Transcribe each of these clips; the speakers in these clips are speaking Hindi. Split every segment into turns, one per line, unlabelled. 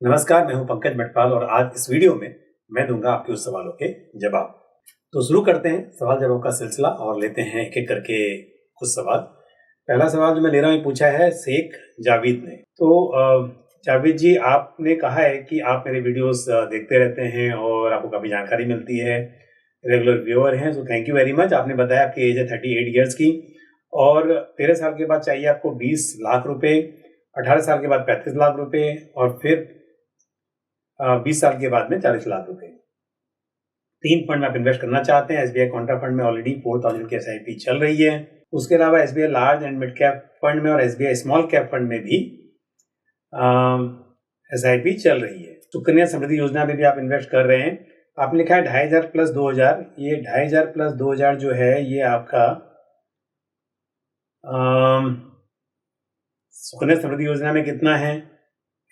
नमस्कार, मैं हूं पंकज मटपाल और आज इस वीडियो में मैं दूंगा आपके उस सवालों के जवाब। तो शुरू करते हैं सवाल जवाब का सिलसिला और लेते हैं एक एक करके कुछ सवाल। पहला सवाल जो मैं ले रहा हूं, पूछा है शेख जावेद ने। तो जावेद जी, आपने कहा है कि आप मेरे वीडियोस देखते रहते हैं और आपको काफ़ी जानकारी मिलती है, रेगुलर व्यूअर हैं, so thank you very much. आपने बताया आपकी एज है 38 ईयर्स की और 13 साल के बाद चाहिए आपको 20 लाख रुपए, 18 साल के बाद 35 लाख रुपए और फिर 20 साल के बाद में 40 लाख रुपए। 3 फंड में आप इन्वेस्ट करना चाहते हैं। एसबीआई कॉन्ट्रा फंड में ऑलरेडी 4000 की एसआईपी चल रही है। उसके अलावा SBI large and mid cap fund में और एसबीआई स्मॉल कैप फंड में भी एसआईपी चल रही है। सुकन्या समृद्धि योजना में भी आप इन्वेस्ट कर रहे हैं। आपने लिखा है 2500 प्लस 2000। ये 2500 प्लस 2000 जो है ये आपका सुकन्या समृद्धि योजना में कितना है,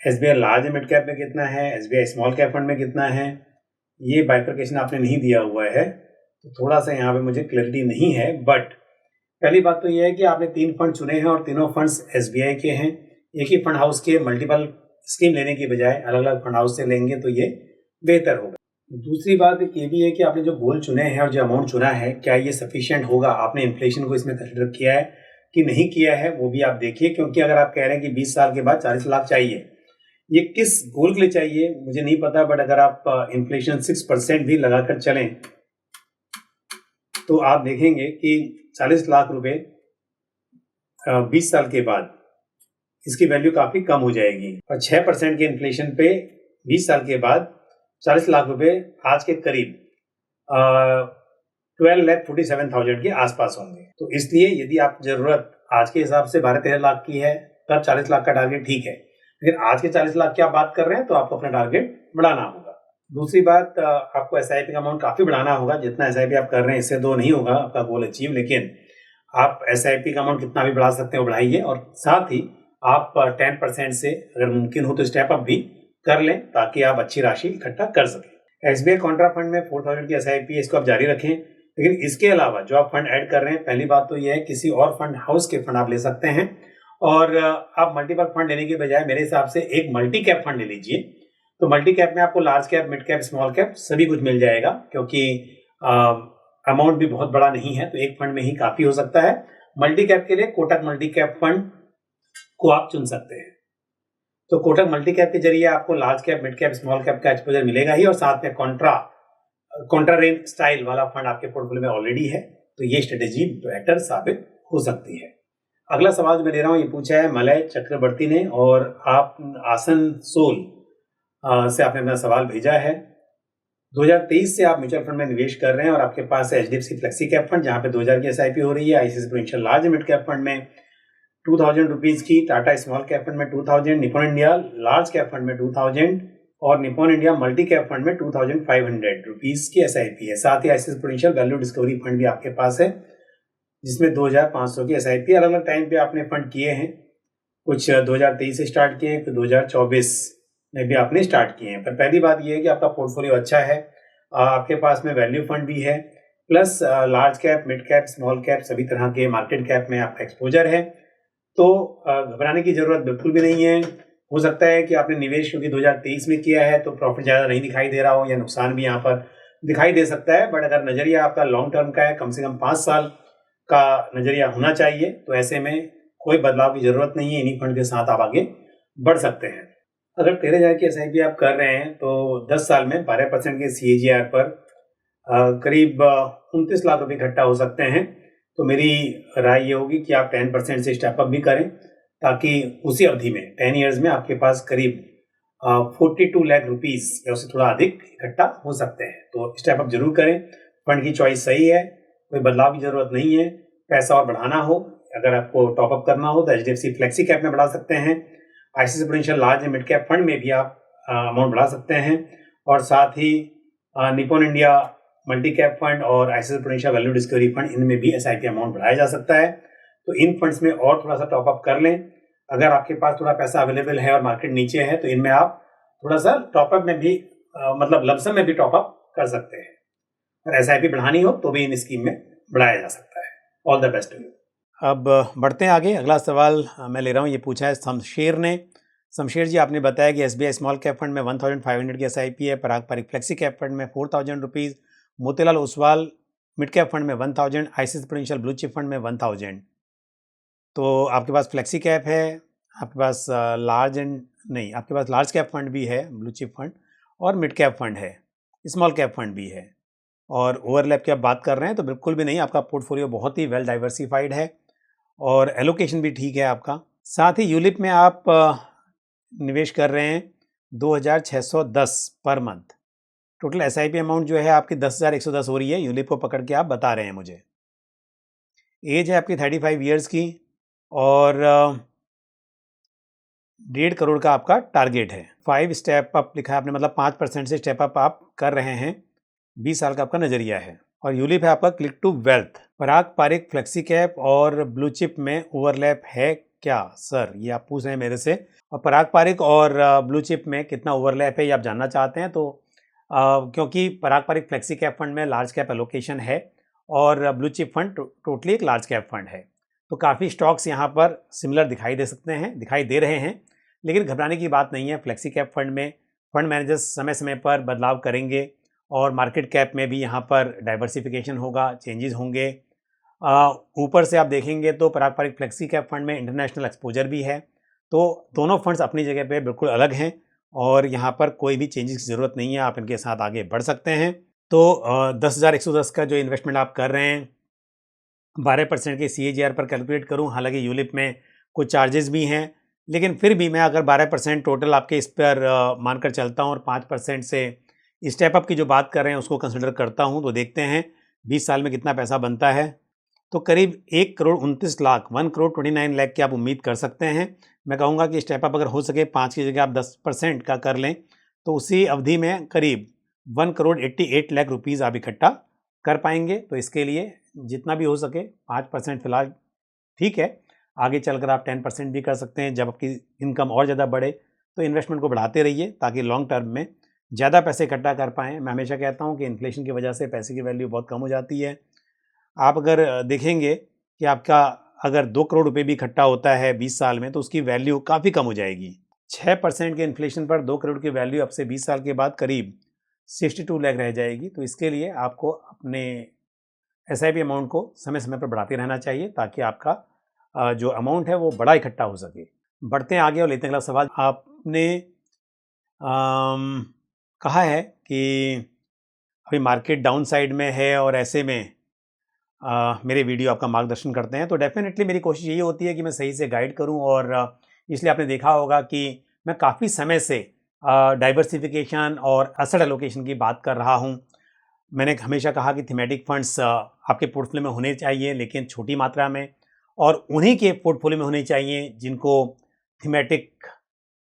एसबीआई लार्ज मिड कैप में कितना है, एसबीआई स्मॉल कैप फंड में कितना है, ये बाइफरकेशन आपने नहीं दिया हुआ है, तो थोड़ा सा यहाँ पे मुझे क्लैरिटी नहीं है। बट पहली बात तो ये है कि आपने 3 फंड चुने हैं और तीनों फंड्स एसबीआई के हैं। एक ही फंड हाउस के मल्टीपल स्कीम लेने की बजाय अलग अलग फंड हाउस से लेंगे तो ये बेहतर होगा। दूसरी बात ये भी है कि आपने जो गोल चुने हैं और जो अमाउंट चुना है, क्या ये सफिशिएंट होगा? आपने इन्फ्लेशन को इसमें कंसिडर किया है कि नहीं किया है, वो भी आप देखिए। क्योंकि अगर आप कह रहे हैं कि 20 साल के बाद 40 लाख चाहिए, ये किस गोल के लिए चाहिए मुझे नहीं पता, बट अगर आप इन्फ्लेशन 6% भी लगाकर चलें तो आप देखेंगे कि 40 लाख रुपए 20 साल के बाद इसकी वैल्यू काफी कम हो जाएगी। और 6% के इन्फ्लेशन पे 20 साल के बाद 40 लाख रुपए आज के करीब 12,47,000 के आसपास होंगे। तो इसलिए यदि आप जरूरत आज के हिसाब से 12-13 लाख की है तब 40 लाख का टारगेट ठीक है, लेकिन आज के 40 लाख की आप बात कर रहे हैं तो आपको अपना टारगेट बढ़ाना होगा। दूसरी बात, आपको एसआईपी का अमाउंट काफी बढ़ाना होगा। जितना एसआईपी आप कर रहे हैं इससे दो नहीं होगा आपका गोल अचीव, लेकिन आप एसआईपी का अमाउंट कितना भी बढ़ा सकते हैं वो बढ़ाइए। और साथ ही आप 10% से अगर मुमकिन हो तो स्टेप अप भी कर लें ताकि आप अच्छी राशि इकट्ठा कर सकें। एसबीआई कॉन्ट्रा फंड में 4000 की एसआईपी है, इसको आप जारी रखें। लेकिन इसके अलावा जो आप फंड ऐड कर रहे हैं, पहली बात तो यह है किसी और फंड हाउस के फंड आप ले सकते हैं और आप मल्टीपल फंड लेने के बजाय मेरे हिसाब से एक मल्टी कैप फंड ले लीजिए। तो मल्टी कैप में आपको large cap, mid cap, small cap सभी कुछ मिल जाएगा, क्योंकि अमाउंट भी बहुत बड़ा नहीं है तो एक फंड में ही काफी हो सकता है। मल्टी कैप के लिए कोटक मल्टी कैप फंड को आप चुन सकते हैं। तो कोटक मल्टी कैप के जरिए आपको large cap, mid cap, small cap का एक्सपोजर मिलेगा ही, और साथ में कॉन्ट्रा रेंज स्टाइल वाला फंड आपके पोर्टफोलियो में ऑलरेडी है, तो ये स्ट्रेटेजी बेहतर साबित हो सकती है। अगला सवाल जो मैं ले रहा हूँ ये पूछा है मलय चक्रवर्ती ने और आप आसनसोल से आपने अपना सवाल भेजा है। 2023 से आप म्यूचुअल फंड में निवेश कर रहे हैं और आपके पास है एचडीएफसी फ्लेक्सी कैप फंड जहां पे 2000 की एसआईपी हो रही है, ICICI Prudential large mid cap fund में 2000 रुपीज की, टाटा स्मॉल कैप फंड में 2000, Nippon India large cap fund में 2000 और Nippon India multi cap fund में 2500 रुपीज की एसआईपी है। साथ ही ICICI Prudential value discovery fund भी आपके पास है जिसमें 2500 की एसआईपी अलग अलग टाइम पे आपने फंड किए हैं। कुछ 2023 से स्टार्ट किए हैं, कुछ 2024 में भी आपने स्टार्ट किए हैं। पर पहली बात यह है कि आपका पोर्टफोलियो अच्छा है, आपके पास में वैल्यू फंड भी है, plus large cap, mid cap, small cap सभी तरह के मार्केट कैप में आपका एक्सपोजर है। तो घबराने की जरूरत बिल्कुल भी नहीं है। हो सकता है कि आपने निवेश क्योंकि 2023 में किया है तो प्रॉफिट ज्यादा नहीं दिखाई दे रहा हो या नुकसान भी यहाँ पर दिखाई दे सकता है, बट अगर नजरिया आपका लॉन्ग टर्म का है, कम से कम 5 साल का नजरिया होना चाहिए, तो ऐसे में कोई बदलाव की जरूरत नहीं है। इन्हीं फंड के साथ आप आगे बढ़ सकते हैं। अगर 13,000 की एसआईपी आप कर रहे हैं तो 10 साल में 12% के सीएजीआर पर करीब 29 लाख रुपए इकट्ठा हो सकते हैं। तो मेरी राय ये होगी कि आप 10% से स्टेप अप भी करें ताकि उसी अवधि में 10 ईयर्स में आपके पास करीब 42 लाख रुपीज या उससे थोड़ा अधिक इकट्ठा हो सकते हैं। तो स्टेप अप जरूर करें। फंड की चॉइस सही है, कोई बदलाव की जरूरत नहीं है। पैसा और बढ़ाना हो, अगर आपको टॉपअप करना हो तो एचडीएफसी फ्लेक्सी कैप में बढ़ा सकते हैं, ICICI Prudential large mid cap fund में भी आप अमाउंट बढ़ा सकते हैं, और साथ ही Nippon India multi cap fund और ICICI Prudential value discovery fund, इनमें भी एसआईपी अमाउंट बढ़ाया जा सकता है। तो इन फंड्स में और थोड़ा सा टॉपअप कर लें। अगर आपके पास थोड़ा पैसा अवेलेबल है और मार्केट नीचे है तो इनमें आप थोड़ा सा टॉपअप में भी मतलब लमसम में भी टॉपअप कर सकते हैं। और एसआईपी बढ़ानी हो तो भी इन स्कीम में बढ़ाया जा सकता है। All the best to you. अब बढ़ते हैं आगे। अगला सवाल मैं ले रहा हूँ, ये पूछा है शमशेर ने। शमशेर जी, आपने बताया कि एसबीआई स्मॉल कैप फंड में 1500 की एसआईपी है, पराग पारिक फ्लेक्सी कैप फंड में 4000 rupees, Motilal Oswal mid cap fund में 1000, ICICI prudential blue chip fund में 1000। तो आपके पास फ्लेक्सी कैप है, आपके पास लार्ज एंड नहीं, आपके पास लार्ज कैप फंड भी है, ब्लू चिप फंड, और मिड कैप फंड है, स्मॉल कैप फंड भी है। और ओवरलैप की आप बात कर रहे हैं तो बिल्कुल भी नहीं, आपका पोर्टफोलियो बहुत ही वेल डाइवर्सिफाइड है और एलोकेशन भी ठीक है आपका। साथ ही यूलिप में आप निवेश कर रहे हैं 2610 per month. Total SIP amount जो है आपकी 10,110 हो रही है, यूलिप को पकड़ के आप बता रहे हैं मुझे। एज है आपकी 35 ईयर्स की और 1.5 करोड़ का आपका टारगेट है। 5 स्टेप अप लिखा है आपने, मतलब 5% से स्टेप अप आप कर रहे हैं। 20 साल का आपका नजरिया है और यूलिप है आपका click to wealth. Parag Parikh flexi cap और ब्लू चिप में ओवरलैप है क्या सर, ये आप पूछ रहे हैं मेरे से। और पराग पारिक और ब्लू चिप में कितना ओवरलैप है ये आप जानना चाहते हैं तो क्योंकि पराग पारिक फ्लेक्सी कैप फंड में लार्ज कैप एलोकेशन है और ब्लू चिप फंड टोटली एक लार्ज कैप फंड है, तो काफ़ी स्टॉक्स यहाँ पर सिमिलर दिखाई दे रहे हैं, लेकिन घबराने की बात नहीं है। फ्लेक्सी कैप फंड में फंड मैनेजर्स समय समय पर बदलाव करेंगे और मार्केट कैप में भी यहाँ पर डाइवर्सिफिकेशन होगा, चेंजेस होंगे। ऊपर से आप देखेंगे तो पराग पारिक फ्लेक्सी कैप फंड में इंटरनेशनल एक्सपोजर भी है, तो दोनों फंड्स अपनी जगह पे बिल्कुल अलग हैं और यहाँ पर कोई भी चेंजेस की ज़रूरत नहीं है, आप इनके साथ आगे बढ़ सकते हैं। तो 10,110 का जो इन्वेस्टमेंट आप कर रहे हैं 12% के CAGR पर कैलकुलेट करूं, हालांकि यूलिप में कुछ चार्जेस भी हैं, लेकिन फिर भी मैं अगर 12% टोटल आपके इस पर मानकर चलता हूं और 5% से स्टेप अप की जो बात कर रहे हैं उसको कंसिडर करता हूं, तो देखते हैं 20 साल में कितना पैसा बनता है। तो करीब 1 करोड़ 29 लाख 1 करोड़ 29 लाख की आप उम्मीद कर सकते हैं। मैं कहूँगा कि स्टेप अप अगर हो सके 5 की जगह आप 10% का कर लें तो उसी अवधि में करीब 1 करोड़ 88 लाख रुपीज़ आप इकट्ठा कर पाएंगे। तो इसके लिए जितना भी हो सके 5% फिलहाल ठीक है, आगे चलकर आप 10% भी कर सकते हैं। जब आपकी इनकम और ज़्यादा बढ़े तो इन्वेस्टमेंट को बढ़ाते रहिए ताकि लॉन्ग टर्म में ज़्यादा पैसे इकट्ठा कर पाएँ। मैं हमेशा कहता हूँ कि इन्फ्लेशन की वजह से पैसे की वैल्यू बहुत कम हो जाती है। आप अगर देखेंगे कि आपका अगर 2 करोड़ रुपए भी इकट्ठा होता है 20 साल में तो उसकी वैल्यू काफ़ी कम हो जाएगी। 6% के इन्फ्लेशन पर 2 करोड़ की वैल्यू अब से 20 साल के बाद करीब 62 लाख रह जाएगी। तो इसके लिए आपको अपने एसआईपी अमाउंट को समय समय पर बढ़ाते रहना चाहिए ताकि आपका जो अमाउंट है वो बड़ा इकट्ठा हो सके। बढ़ते हैं आगे और लेते हैं अगला सवाल। आपने कहा है कि अभी मार्केट डाउन साइड में है और ऐसे में मेरे वीडियो आपका मार्गदर्शन करते हैं, तो डेफिनेटली मेरी कोशिश यही होती है कि मैं सही से गाइड करूं और इसलिए आपने देखा होगा कि मैं काफ़ी समय से डाइवर्सिफिकेशन और एसेट एलोकेशन की बात कर रहा हूं। मैंने हमेशा कहा कि थीमेटिक फंड्स आपके पोर्टफोलियो में होने चाहिए लेकिन छोटी मात्रा में, और उन्हीं के पोर्टफोलियो में होने चाहिए जिनको थीमेटिक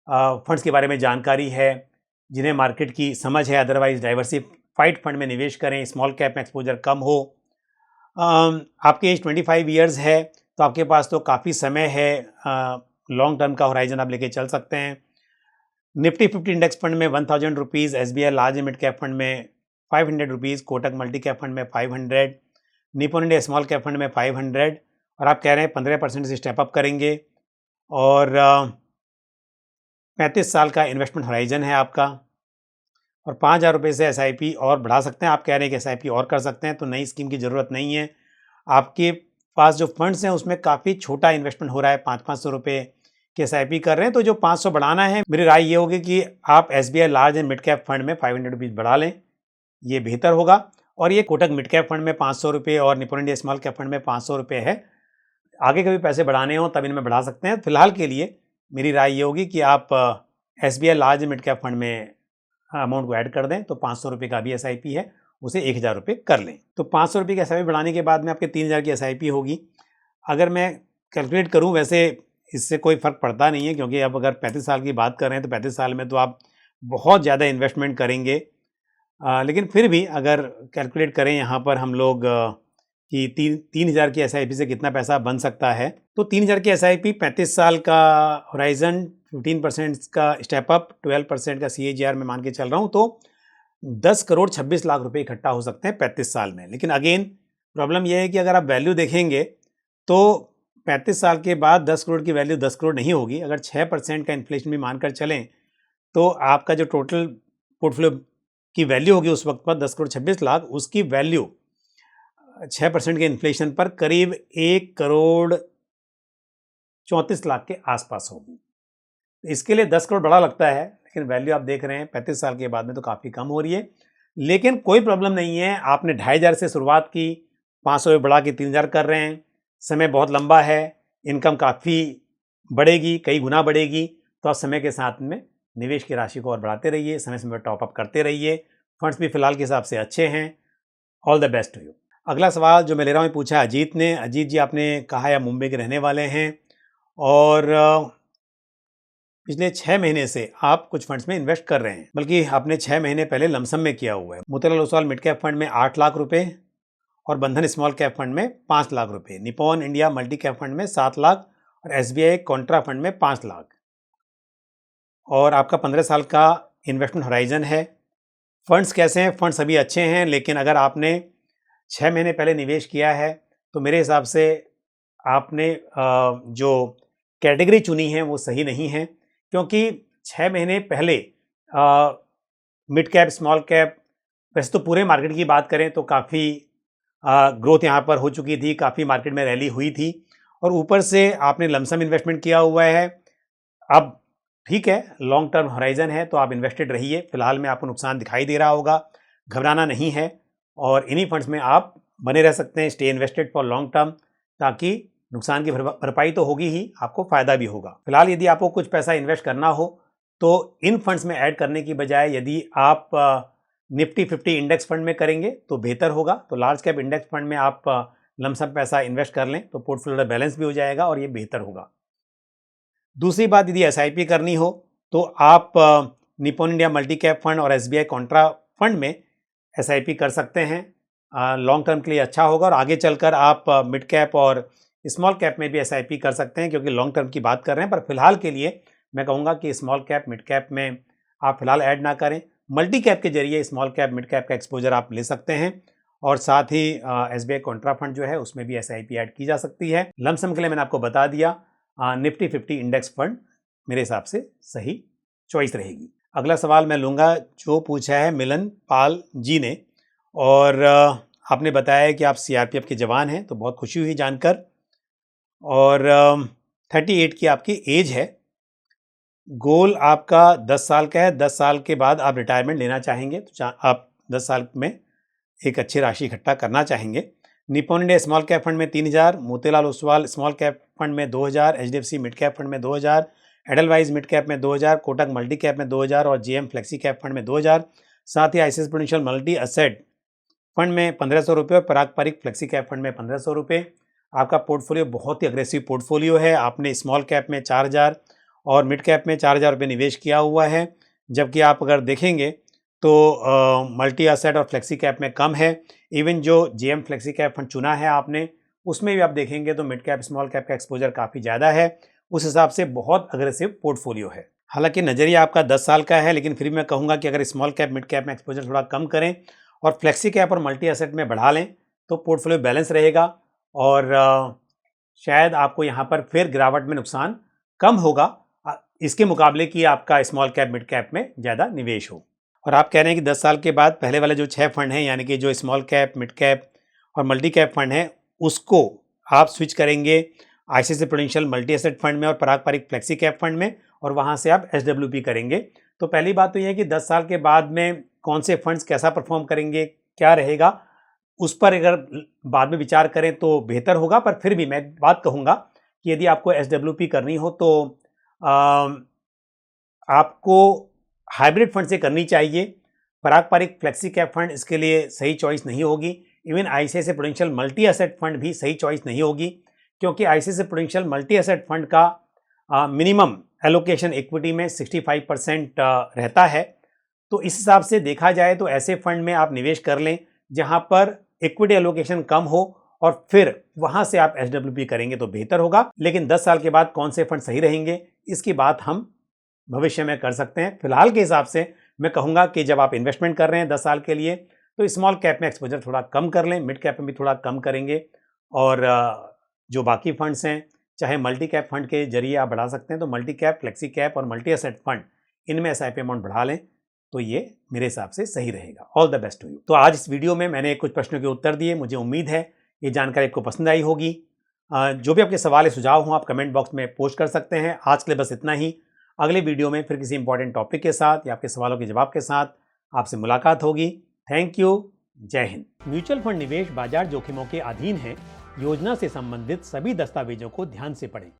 फंड्स के बारे में जानकारी है, जिन्हें मार्केट की समझ है। अदरवाइज डाइवर्सिफाइड फंड में निवेश करें, स्मॉल कैप में एक्सपोजर कम हो। आपके एज 25 ईयर्स है तो आपके पास तो काफ़ी समय है, लॉन्ग टर्म का होराइजन आप लेके चल सकते हैं। निफ्टी 50 इंडेक्स फंड में 1000 rupees, SBI large mid cap fund में 500 rupees, Kotak multi cap fund में 500, Nippon India small cap fund में 500, और आप कह रहे हैं 15% से स्टेप अप करेंगे और 35 साल का इन्वेस्टमेंट होराइजन है आपका, और 5,000 रुपये से SIP और बढ़ा सकते हैं। आप कह रहे हैं कि SIP और कर सकते हैं, तो नई स्कीम की ज़रूरत नहीं है। आपके पास जो फंड्स हैं उसमें काफ़ी छोटा इन्वेस्टमेंट हो रहा है, 500-500 रुपये की SIP कर रहे हैं, तो जो 500 बढ़ाना है, मेरी राय ये होगी कि आप SBI large and mid cap fund में 500 रुपीज़ बढ़ा लें, ये बेहतर होगा। और ये कोटक मिड कैप फंड में 500 रुपये और Nippon India small cap fund में 500 रुपये है। आगे कभी पैसे बढ़ाने हो तब इनमें बढ़ा सकते हैं। फिलहाल के लिए मेरी राय ये होगी कि आप SBI large mid cap fund में अमाउंट को ऐड कर दें, तो 500 रुपये का भी SIP है, उसे 1000 रुपये कर लें। तो 500 रुपये की SIP बढ़ाने के बाद में आपके 3000 की SIP होगी। अगर मैं कैलकुलेट करूं, वैसे इससे कोई फ़र्क पड़ता नहीं है, क्योंकि अब अगर 35 साल की बात कर रहे हैं तो 35 साल में तो आप बहुत ज़्यादा इन्वेस्टमेंट करेंगे। लेकिन फिर भी अगर कैलकुलेट करें यहाँ पर हम लोग कि 3000 की SIP से कितना पैसा बन सकता है, तो 3000 की SIP 35 साल का होराइजन, 15% का स्टेप अप, 12% का CAGR में मान के चल रहा हूँ, तो 10 करोड़ 26 लाख रुपए इकट्ठा हो सकते हैं 35 साल में। लेकिन अगेन प्रॉब्लम यह है कि अगर आप वैल्यू देखेंगे तो 35 साल के बाद 10 करोड़ की वैल्यू 10 करोड़ नहीं होगी। अगर 6% का इन्फ्लेशन भी मानकर चलें तो आपका जो टोटल पोर्टफोलियो की वैल्यू होगी उस वक्त पर 10 करोड़ 26 लाख, उसकी वैल्यू 6% के इन्फ्लेशन पर करीब 1 करोड़ 34 लाख के आसपास होगी। इसके लिए 10 करोड़ बड़ा लगता है, लेकिन वैल्यू आप देख रहे हैं 35 साल के बाद में तो काफ़ी कम हो रही है। लेकिन कोई प्रॉब्लम नहीं है, आपने 2,500 से शुरुआत की, 500 बढ़ा के 3,000 कर रहे हैं, समय बहुत लंबा है, इनकम काफ़ी बढ़ेगी, कई गुना बढ़ेगी, तो आप समय के साथ में निवेश की राशि को और बढ़ाते रहिए, समय समय पर टॉपअप करते रहिए। फंड्स भी फिलहाल के हिसाब से अच्छे हैं। All the best to you. अगला सवाल जो मैं ले रहा हूँ पूछा अजीत ने। अजीत जी, आपने कहा है मुंबई के रहने वाले हैं और पिछले 6 महीने से आप कुछ फंड्स में इन्वेस्ट कर रहे हैं, बल्कि आपने 6 महीने पहले लमसम में किया हुआ है। Motilal Oswal mid cap fund में 8 लाख रुपए और बंधन स्मॉल कैप फंड में 5 लाख रुपए, Nippon India multi cap fund में 7 लाख और एसबीआई कॉन्ट्रा फंड में 5 लाख। और आपका 15 साल का इन्वेस्टमेंट होराइजन है। फंड्स कैसे हैं? फंड्स अभी अच्छे हैं, लेकिन अगर आपने 6 महीने पहले निवेश किया है तो मेरे हिसाब से आपने जो कैटेगरी चुनी है वो सही नहीं है, क्योंकि 6 महीने पहले मिड कैप स्मॉल कैप, वैसे तो पूरे मार्केट की बात करें तो काफ़ी ग्रोथ यहाँ पर हो चुकी थी, काफ़ी मार्केट में रैली हुई थी और ऊपर से आपने लमसम इन्वेस्टमेंट किया हुआ है। अब ठीक है, लॉन्ग टर्म होराइजन है तो आप इन्वेस्टेड रहिए। फिलहाल में आपको नुकसान दिखाई दे रहा होगा, घबराना नहीं है और इन्हीं फंड्स में आप बने रह सकते हैं। Stay invested for long term, ताकि नुकसान की भरपाई तो होगी ही, आपको फायदा भी होगा। फिलहाल यदि आपको कुछ पैसा इन्वेस्ट करना हो तो इन फंड्स में ऐड करने की बजाय यदि आप निफ्टी 50 इंडेक्स फंड में करेंगे तो बेहतर होगा। तो लार्ज कैप इंडेक्स फंड में आप लमसम पैसा इन्वेस्ट कर लें तो पोर्टफोलियो बैलेंस भी हो जाएगा और ये बेहतर होगा। दूसरी बात, यदि एसआईपी करनी हो तो आप Nippon India multi cap fund और एसबीआई कॉन्ट्रा फंड में एसआईपी कर सकते हैं। लॉन्ग टर्म के लिए अच्छा होगा और आगे चलकर आप मिड कैप और स्मॉल कैप में भी एसआईपी कर सकते हैं, क्योंकि लॉन्ग टर्म की बात कर रहे हैं। पर फिलहाल के लिए मैं कहूँगा कि स्मॉल कैप मिड कैप में आप फिलहाल ऐड ना करें। मल्टी कैप के जरिए स्मॉल कैप मिड कैप का एक्सपोजर आप ले सकते हैं और साथ ही एसबीआई कॉन्ट्रा फंड जो है उसमें भी एसआईपी ऐड की जा सकती है। लमसम के लिए मैंने आपको बता दिया, निफ्टी 50 इंडेक्स फंड मेरे हिसाब से सही चॉइस रहेगी। अगला सवाल मैं लूँगा जो पूछा है मिलन पाल जी ने, और आपने बताया कि आप सीआरपीएफ के जवान हैं, तो बहुत खुशी हुई जानकर। और 38 की आपकी एज है, गोल आपका 10 साल का है, 10 साल के बाद आप रिटायरमेंट लेना चाहेंगे, तो आप 10 साल में एक अच्छी राशि इकट्ठा करना चाहेंगे। Nippon India small cap fund में 3,000, Motilal Oswal small cap fund में 2,000, एचडीएफसी मिड कैप फंड में 2,000, एडलवाइज मिड कैप में 2,000, कोटक मल्टी कैप में 2,000 और जेएम फ्लेक्सी कैप फंड में 2,000। साथ ही ICICI Prudential multi asset fund में 1,500 रुपये और पारंपरिक फ्लेक्सी कैप फंड में 1,500 रुपये। आपका पोर्टफोलियो बहुत ही अग्रेसिव पोर्टफोलियो है। आपने स्मॉल कैप में 4,000 और मिड कैप में 4,000 रुपये निवेश किया हुआ है, जबकि आप अगर देखेंगे तो मल्टी एसेट और फ्लेक्सी कैप में कम है। इवन जो जेएम फ्लेक्सी कैप फंड चुना है आपने, उसमें भी आप देखेंगे तो मिड कैप स्मॉल कैप का एक्सपोजर काफ़ी ज़्यादा है। उस हिसाब से बहुत अग्रेसिव पोर्टफोलियो है। हालांकि नज़रिया आपका 10 साल का है, लेकिन फिर भी मैं कहूँगा कि अगर स्मॉल कैप मिड कैप में एक्सपोजर थोड़ा कम करें और फ्लेक्सी कैप और मल्टी एसेट में बढ़ा लें तो पोर्टफोलियो बैलेंस रहेगा और शायद आपको यहाँ पर फिर गिरावट में नुकसान कम होगा, इसके मुकाबले कि आपका स्मॉल कैप मिड कैप में ज़्यादा निवेश हो। और आप कह रहे हैं कि 10 साल के बाद पहले वाले जो 6 फंड हैं, यानी कि जो स्मॉल कैप मिड कैप और मल्टी कैप फंड है, उसको आप स्विच करेंगे ICICI Prudential multi asset fund में और पारंपरिक फ्लेक्सी कैप फंड में, और वहाँ से आप एसडब्ल्यूपी करेंगे। तो पहली बात तो यह है कि 10 साल के बाद में कौन से फंड्स कैसा परफॉर्म करेंगे, क्या रहेगा, उस पर अगर बाद में विचार करें तो बेहतर होगा। पर फिर भी मैं बात कहूँगा कि यदि आपको एसडब्ल्यूपी करनी हो तो आपको हाइब्रिड फंड से करनी चाहिए। पारंपरिक फ्लेक्सी कैप फंड इसके लिए सही चॉइस नहीं होगी। Even ICICI Prudential multi asset fund भी सही चॉइस नहीं होगी, क्योंकि ICICI Prudential multi asset fund का मिनिमम एलोकेशन इक्विटी में 65% रहता है। तो इस हिसाब से देखा जाए तो ऐसे फंड में आप निवेश कर लें जहां पर इक्विटी एलोकेशन कम हो और फिर वहां से आप एसडब्ल्यूपी करेंगे तो बेहतर होगा। लेकिन 10 साल के बाद कौन से फंड सही रहेंगे, इसकी बात हम भविष्य में कर सकते हैं। फिलहाल के हिसाब से मैं कहूँगा कि जब आप इन्वेस्टमेंट कर रहे हैं 10 साल के लिए, तो स्मॉल कैप में एक्सपोजर थोड़ा कम कर लें, मिड कैप में भी थोड़ा कम करेंगे और जो बाकी फंड्स हैं चाहे मल्टी कैप फंड के जरिए आप बढ़ा सकते हैं, तो मल्टी कैप, फ्लेक्सी कैप और मल्टी एसेट फंड, इनमें SIP अमाउंट बढ़ा लें तो ये मेरे हिसाब से सही रहेगा। All the best to you. तो आज इस वीडियो में मैंने कुछ प्रश्नों के उत्तर दिए। मुझे उम्मीद है ये जानकारी आपको पसंद आई होगी। जो भी आपके सवाल या सुझाव हों आप कमेंट बॉक्स में पोस्ट कर सकते हैं। आज के लिए बस इतना ही। अगले वीडियो में फिर किसी इंपॉर्टेंट टॉपिक के साथ या आपके सवालों के जवाब के साथ आपसे मुलाकात होगी। Thank you. जय हिंद। म्यूचुअल फंड निवेश बाजार जोखिमों के अधीन है। योजना से संबंधित सभी दस्तावेजों को ध्यान से पढ़ें।